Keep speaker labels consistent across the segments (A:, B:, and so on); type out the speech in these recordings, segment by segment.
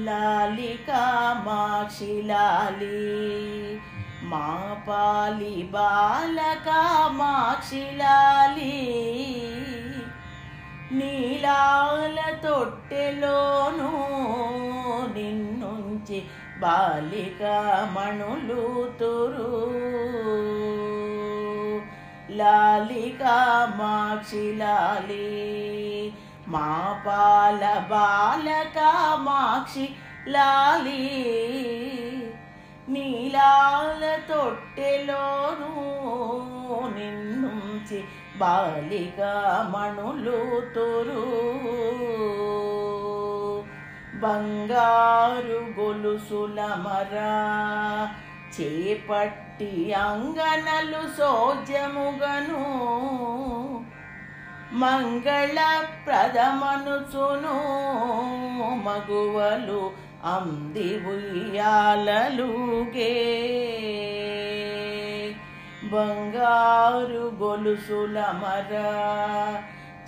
A: లాలి కామాక్షి లాలి మా పాలి బాల కామాక్షి లాలి నీలాల తొట్టెలోను నిన్నుంచి బాలిక మణులుతురు లాలి కామాక్షి లాలి మా పాల బాల కామాక్షి లాలి నీలాల తొట్టెలోను నిన్నుంచి బాలిక మణులుతురు బంగారు గొలుసుల మరా చేపట్టి అంగనలు సోజ్యముగను మంగళ ప్రదమనుచును మగువలు అంది ఉయ్యాలలుగే బంగారు గొలుసుల మరా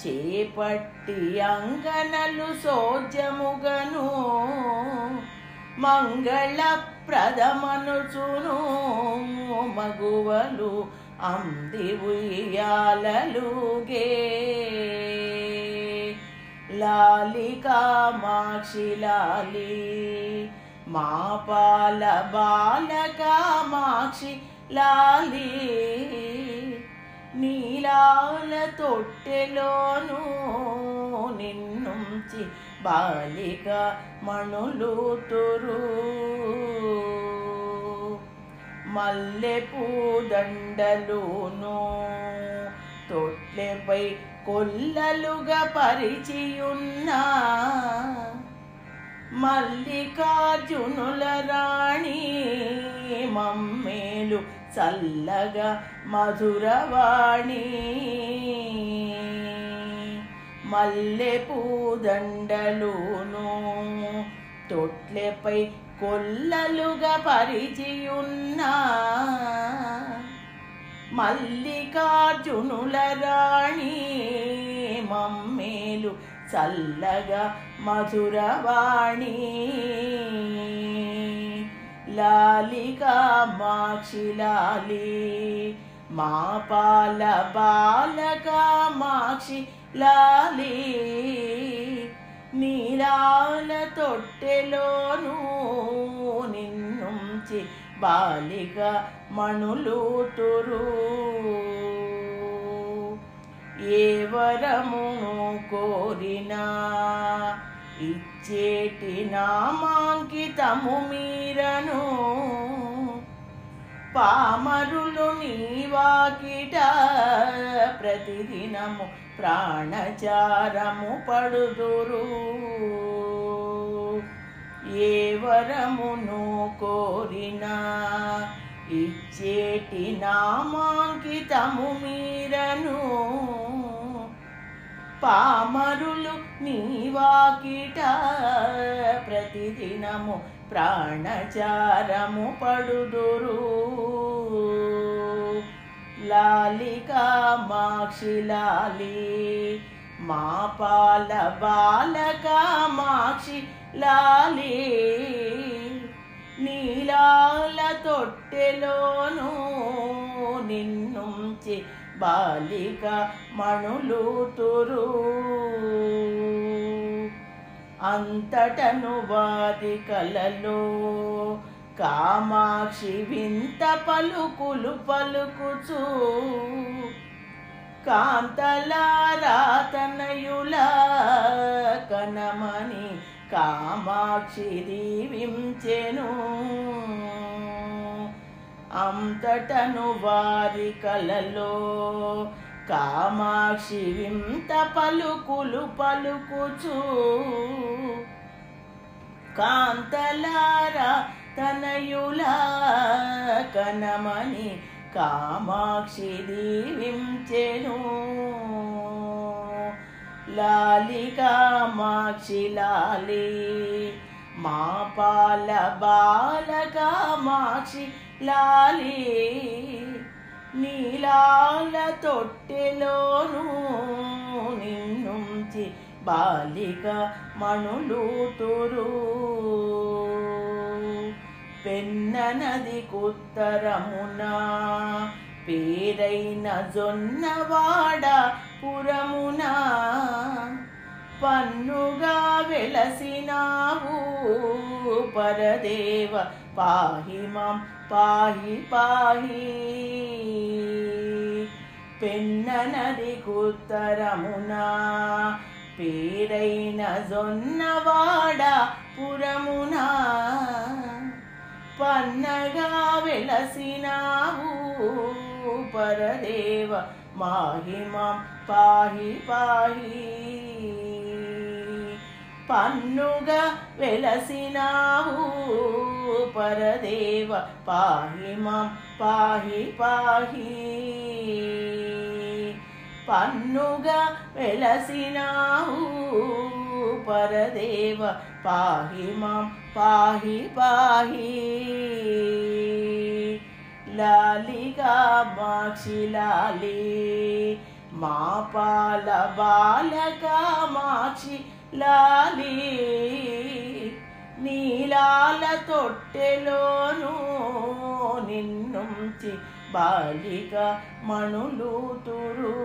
A: చేపట్టి అంగనలు సోజ్యముగను మంగళ ప్రదమనుచును మగువలు అంది ఉయ్యాలలుగే లాలి కామాక్షి లాలి మా పాల బాల కామాక్షి లాలి నీలాల తొట్టెలోను నిన్నుంచి బాలిక మణులుతురు మల్లెపూ దండలును తొట్లెపై కొల్లలుగా పరిచియున్న మల్లికార్జునుల రాణి మమ్మేలు చల్లగా మధురవాణి మల్లెపూ దండలును తొట్లెపై కొల్లలుగా పరిచియున్న మల్లికార్జునుల రాణి మమ్మేలు చల్లగా మధురవాణి లాలి కామాక్షి లాలి మా పాల బాల కామాక్షి లాలి నీలాల తొట్టెలోను నిన్నుంచి బాలిక మణులుతురు ఏ వరమును కోరినా ఇచ్చేటి నామాంకితము మీరను పామరులు నీవాకిట ప్రతిదినము ప్రాణచారము పడుదురు ఏ వరమును కోరినా ఇచ్చేటి నామాంకితము మీరను పామరులు నీవాకిట ప్రతిదినము ప్రాణచారము పడుదురు లాలి కామాక్షి లాలి మా పాల బాల కామాక్షి లాలి నీలాల తొట్టెలోను నిన్నుంచి బాలిక మణులుతురు అంతటను వారి కలలో కామాక్షి వింత పలుకులు పలుకుచు కాంతలారా తనయుల కనమని కామాక్షి దీవించెను అంతటను వారి కలలో కామాక్షి వింత పలుకులు పలుకుచు కాంతలారా తనయుల కనమని కామాక్షి దీవించెను లాలి కామాక్షి లాలి మా పాల బాల కామాక్షి లాలి నీలాల తొట్టెలోను నిన్నుంచి బాలిక మణులూతురు. పెన్న నది కుత్తరమున పేరైన జొన్నవాడ పురమున పన్నుగా వెలసినావు పరదేవ పాహి మాం పాహి పాహి. పెన్న నది కుత్తరమున పేరైన జొన్నవాడ పురమున పన్నగా వెలసినావు పరదేవ మాహి మాం పాహి పాహి. పన్నుగా వెలసినావు పరదేవ పాహి మాం పాహి పాహి. పన్నుగా వెలసినావు పరదేవ పాహి మాం పాహి పాహి. లాలి కామాక్షి లాలి మా పాల బాల కామాక్షి లాలి. నీలాల తొట్టెలోను నిన్నుంచి బాలిక మణులూతురు.